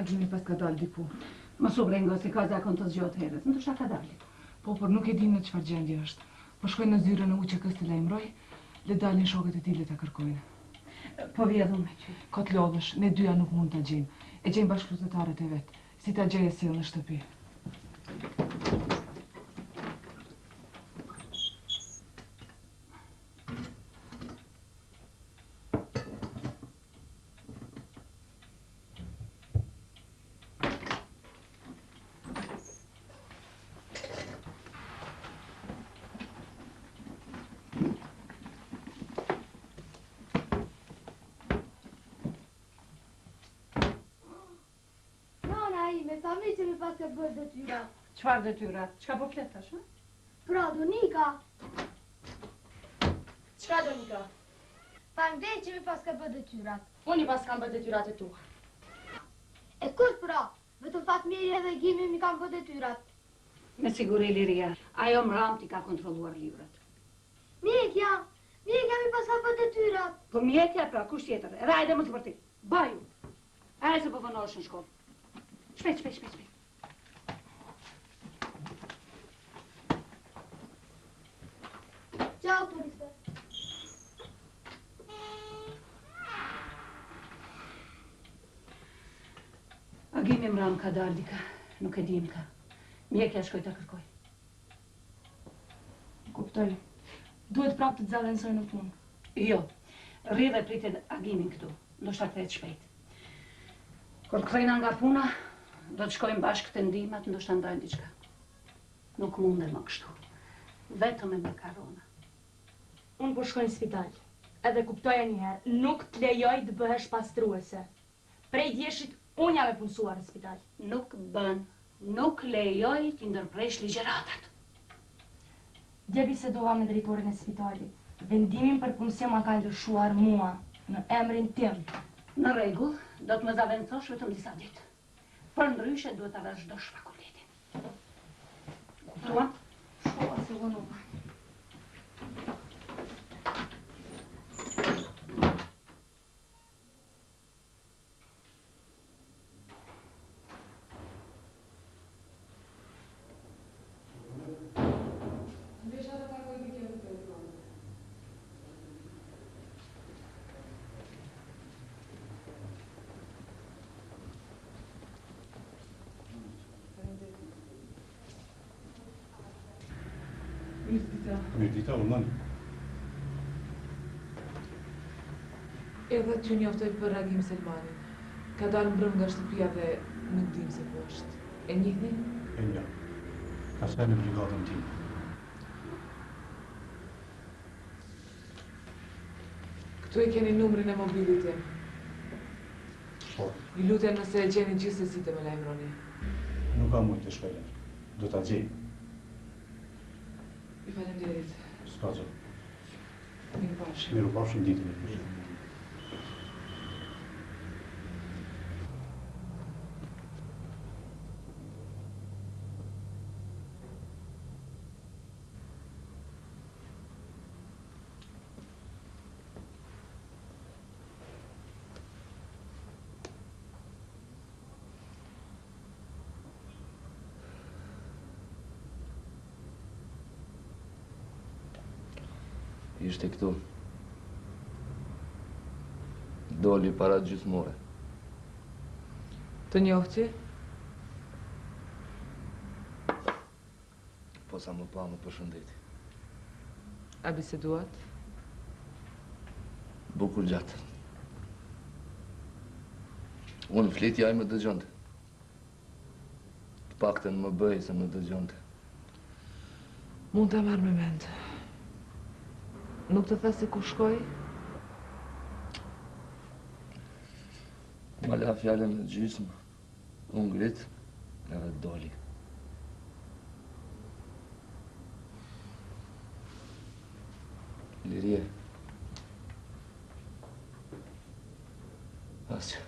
Gjuni pas ka dalë diku. Më subrengo si ka zakon të zgjohet herës, ndoshta ka dalë. Po, por nuk e di në çfarë gjendje është. Po shkojnë në zyrën e UÇK-s të lajmëroj, le dalin shokët e tij le ta kërkojnë. Po vjedhun me ty. Kot lodhësh, ne dyja nuk mund ta gjejmë. E gjejmë bashkëpunëtarët e vet. Si ta gjejë sill në shtëpi. Çfarë detyrat? Çka po flet tash, ha? Pra, Donika. Çka Donika? Faleminderit që mi pas ka bërë detyrat. Unë i pas kam bërë detyrat e tua. E kush pra? Vetëm Fatmiri edhe Gimi mi kanë bërë detyrat. Me siguri Liria. Ajo mram ti ka kontrolluar librat. Mjekja mi pas ka bërë detyrat. Po mjekja pra, kush tjetër? Edhe hajde më të vërtet. Baju. Hajde se po vonohesh në shkollë. Shpejt. Ciao, turiste. Agimi mram ka dalë dika, nuk e dim ka. Mjekja shkoj ta kërkoj. Kuptoj. Duhet prapë të zallënsoj në punë. Jo, rri dhe pritet Agimin këtu, ndoshta kthehet shpejt. Kur kthejna nga puna, do të shkojmë bashkë të ndihmat, ndoshta ndajmë diçka. Nuk mundem më kështu. Vetëm me makarona. Unë po shkoj në spital. Edhe kuptoja njëherë, nuk të lejoj të bëhesh pastruese. Prej djeshit, unë jam e punësuar në spital. Nuk lejoj t'i ndërpresh ligjëratat. Dje bisedova me drejtorin e spitalit. Vendimin për punësim ma ka ndryshuar mua, në emrin tim. Në rregull, do të më zaventsosh vetëm disa ditë. Për ndryshe duhet ta vash do fakultetin. Kuptuam? Shkolla se vonova. Mirdita, urmani. Edhe që njoftoj për Agim Selmanin. Ka dalë mbrëm nga shtëpia dhe nuk dim se ku është. E njihni? E nja. Ka shkaj në brigadën tim. Këtu e keni numrin e mobilit tim. Po, Ju lutem nëse e gjeni gjithsesi të më lajmëroni. nuk ka mujtë të shkojnë. Do t'a gjej. Ju faleminderit. S'ka gjë. Mirupafshim. Mirupafshim ditën e kështë. Ishte këtu. Doli para gjysmore. Të njohti? Po sa më pa më përshëndeti. A biseduat? Bukur gjatë. Unë flitja ai më dëgjonte. Të paktën më bëj se më dëgjonte. Mund ta marr me mend. Nuk të tha se ku shkoj? Ma la fjallën në gjysmë, unë ngrit, edhe doli. Lirie. Asja.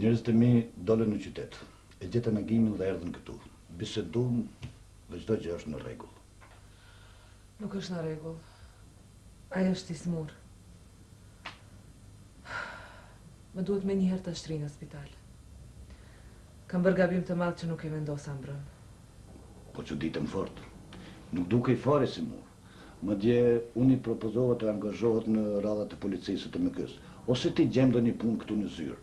Njerëzit e mi dolën në qytet. E gjetën Agimin dhe erdhën këtu. Bisedum dhe çdo gjë është në rregull. Nuk është në rregull. Ai është i smur. Më duhet me njëherë të shtri në spital. Kam bërë gabim të madh që nuk e vendosa mbrëm. Po që ditëm fort. Nuk duke i fare si mur. Madje unë i propozova të angazhohet në radhat e policisë të MK-s, ose ti gjem do një punë këtu në zyrë.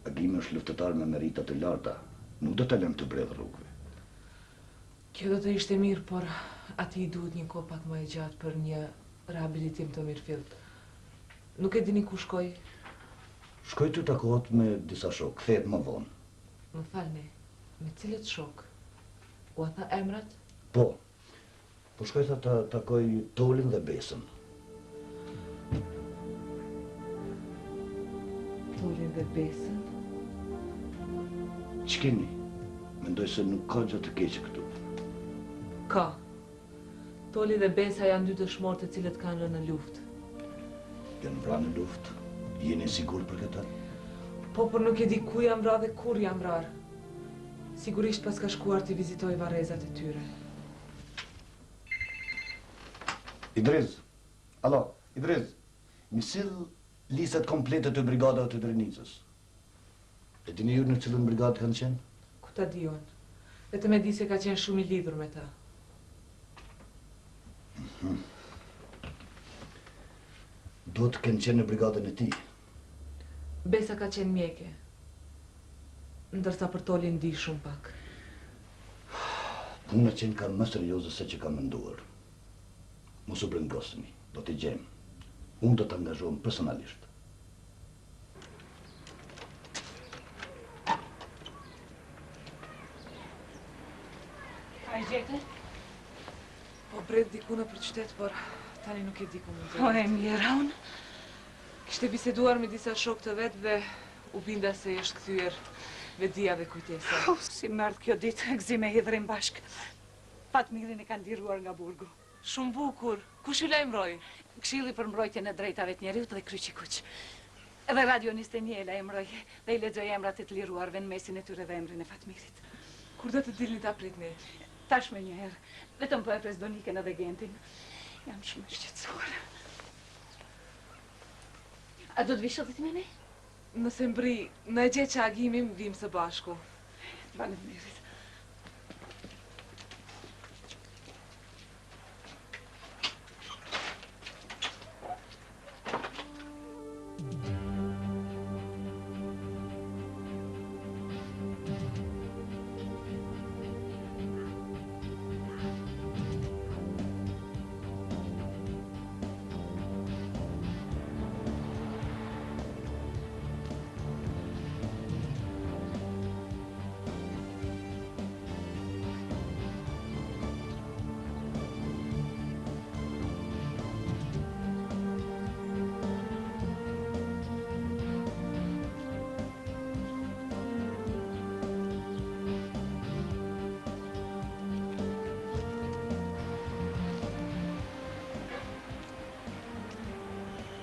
Agimi është luftëtar me merita të larta, nuk do të lëm të bredh rrugëve. Kjo do të ishte mirë, por ati i duhet një kohë pak më e gjatë për një rehabilitim të mirëfillt. Nuk e dini ku shkoj? Shkoj të takohet me disa shok, kthehet më vonë. Më falni, me cilët shok? U a tha emrat? Po shkoj të takoj Tolin dhe Besën. Tolin dhe Besën? Që keni? Mendoj se nuk ka gjë të keqe këtu. Ka. Toli dhe Besa janë dy dëshmorë të cilët kanë rënë në luftë. Janë vrarë në luftë? Jeni sigur për këtë? Po, por nuk e di ku jam vrarë dhe kur jam vrarë. Sigurisht pas ka shkuar të vizitoj varrezat e tyre. Idriz, alo, Idriz, mi sill listat komplete të brigadave të Drenicës. E dini ju në cilën brigadë kanë qenë? Ku ta di unë? Vetëm e di se ka qenë shumë i lidhur me ta. Do të kenë qenë në brigadën e ti. Besa ka qenë mjeke. Ndërsa për Tolin di shumë pak. Puna qenë ka më serioze se që ka menduar. Mos u brengosni, do t'i gjem. Unë do të angazhohem personalisht. A i gjete? Po bret diku në për qytet, por tani nuk e di ku mund të. Po e mjera unë? Kishte biseduar me disa shok të vetë dhe u binda se është kthyer vedia dhe kujtesa. Si mërë kjo ditë, gzime hidhrim bashk. Fatmirin e kanë diruar nga burgu. Shumë bukur. Kush ju lajmëroi? Këshilli për mbrojtjen e drejtave të njerëzit dhe kryqi kuq. Edhe radioniste një e lajmëroi dhe i lexoi emrat e të liruarve në mesin e tyre dhe emrin e Fatmirit. Kur do të dilni ta pritni? Tash me një herë, vetëm po e pres Doniken edhe Gentin. Jam shumë e shqetësuar. A do të vishë dhe ti me ne? Nëse mbri, në e gjetë që Agimin, vim së bashku. Faleminderit.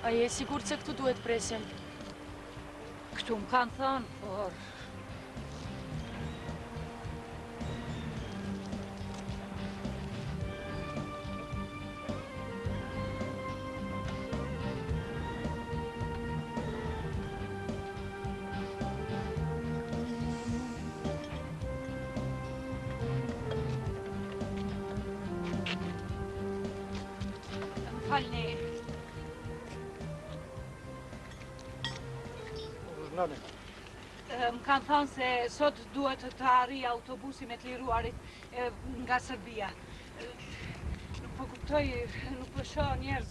A je sigur se këtu duhet presim? Këtu më kanë thënë, por... Më falni. Më kanë thënë se sot duhet të arri autobusi me të liruarit nga Serbia. Nuk po kuptoj, nuk po shoh njerëz.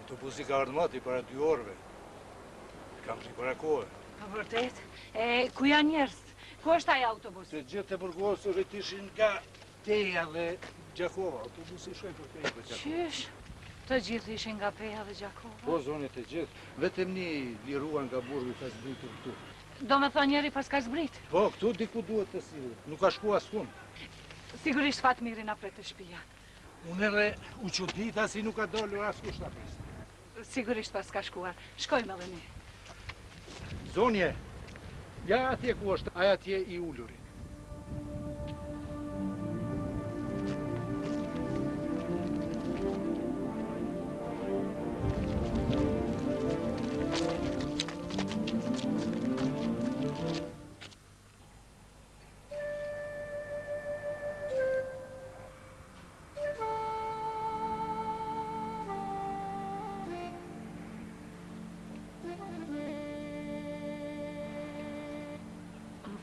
Autobusi ka ardhur mati para 2 orëve. Kam prit para kohë. Po vërtet? Ku janë njerëz? Ku është ai autobus? Të gjithë të burgosë rritishin nga Teja dhe Gjakova. Autobusi shkoi për Teja dhe Gjakova. Qysh? Të gjithë ishin nga Peja dhe Gjakova? Po, zonit të gjithë. Vetëm një liruan nga burgu ka zbritur këtu. Do me thonë njeri pas ka zbrit? Po, këtu diku duhet të sillet. Nuk ka shku askund. Sigurisht Fatmiri na pret të shtëpia. Unë edhe u çudita si nuk ka dolur askush ta pres. Sigurisht pas ka shkuar. Shkojmë edhe ne. Zonje, Ja atje ku është, aja atje i ulluri.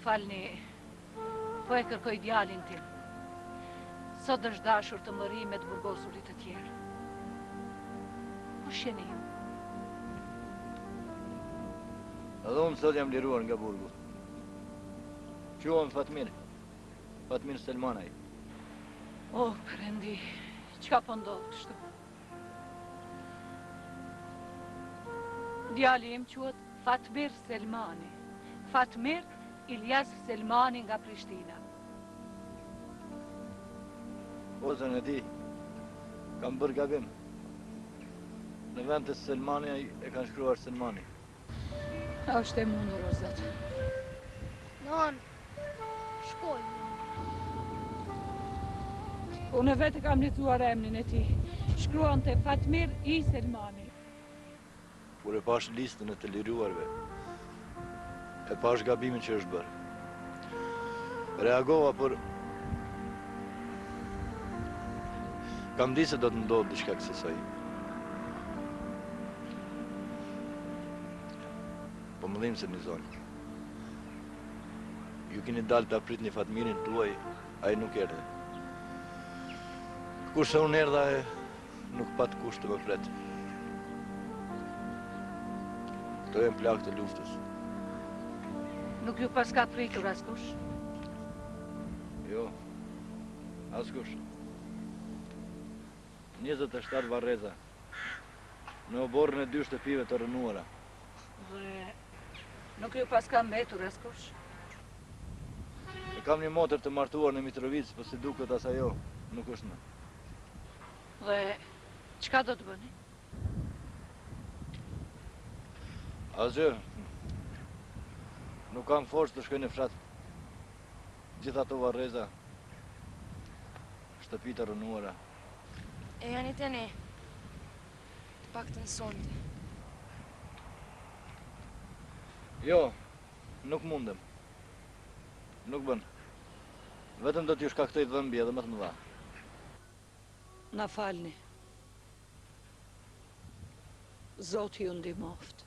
Falni, po e kërkoj djalin tim. Sot është dashur të mëri me të burgosurit të tjerë. Kush jeni ju? Edhe unë sot jam liruar nga burgu. Quhem Fatmir. Fatmir Selmanaj. O, Perëndi, çka po ndodh kështu? Djali im quhet Fatmir Selmani. Fatmir Ilyas Selmani nga Prishtina. O zënë e ti, kam bërë gabim. Në vend të Selmani e kanë shkruar Selmani. Është e mundur, o Zot. Non, shkoj. Unë vetë kam lexuar emrin e tij. Shkruante Fatmir I Selmani. Kur e pash listën e të liruarve, e pash gabimin që është bërë. Reagova, por kam di se do të ndodhë diçka kësaj. Po më dhimbë se një zonë. Ju keni dalë të aprit një Fatmirin tuaj, a i nuk erdhe. Kurse unë erdha e nuk pat kusht të më pret. Këto e në plak të luftës. Nuk ju pas ka pritur askush? Jo, askush. 27 varreza. Në oborën e 2 shtëpive të rënuara. Dhe nuk ju pas ka mbetur askush? E kam një motër të martuar në Mitrovic, po si duket as ajo, nuk është më. Dhe çka do të bëni? Asgjë. Nuk kam forcë të shkoj në fshat. Gjitha ato varreza, shtëpi të rënuara. E janë të ne, të pak të nësonte. Jo, nuk mundem. Nuk bën. Vetëm do t'ju shkaktoj dhëmbi edhe më të mëdha. Na falni. Zoti ju ndihmoft.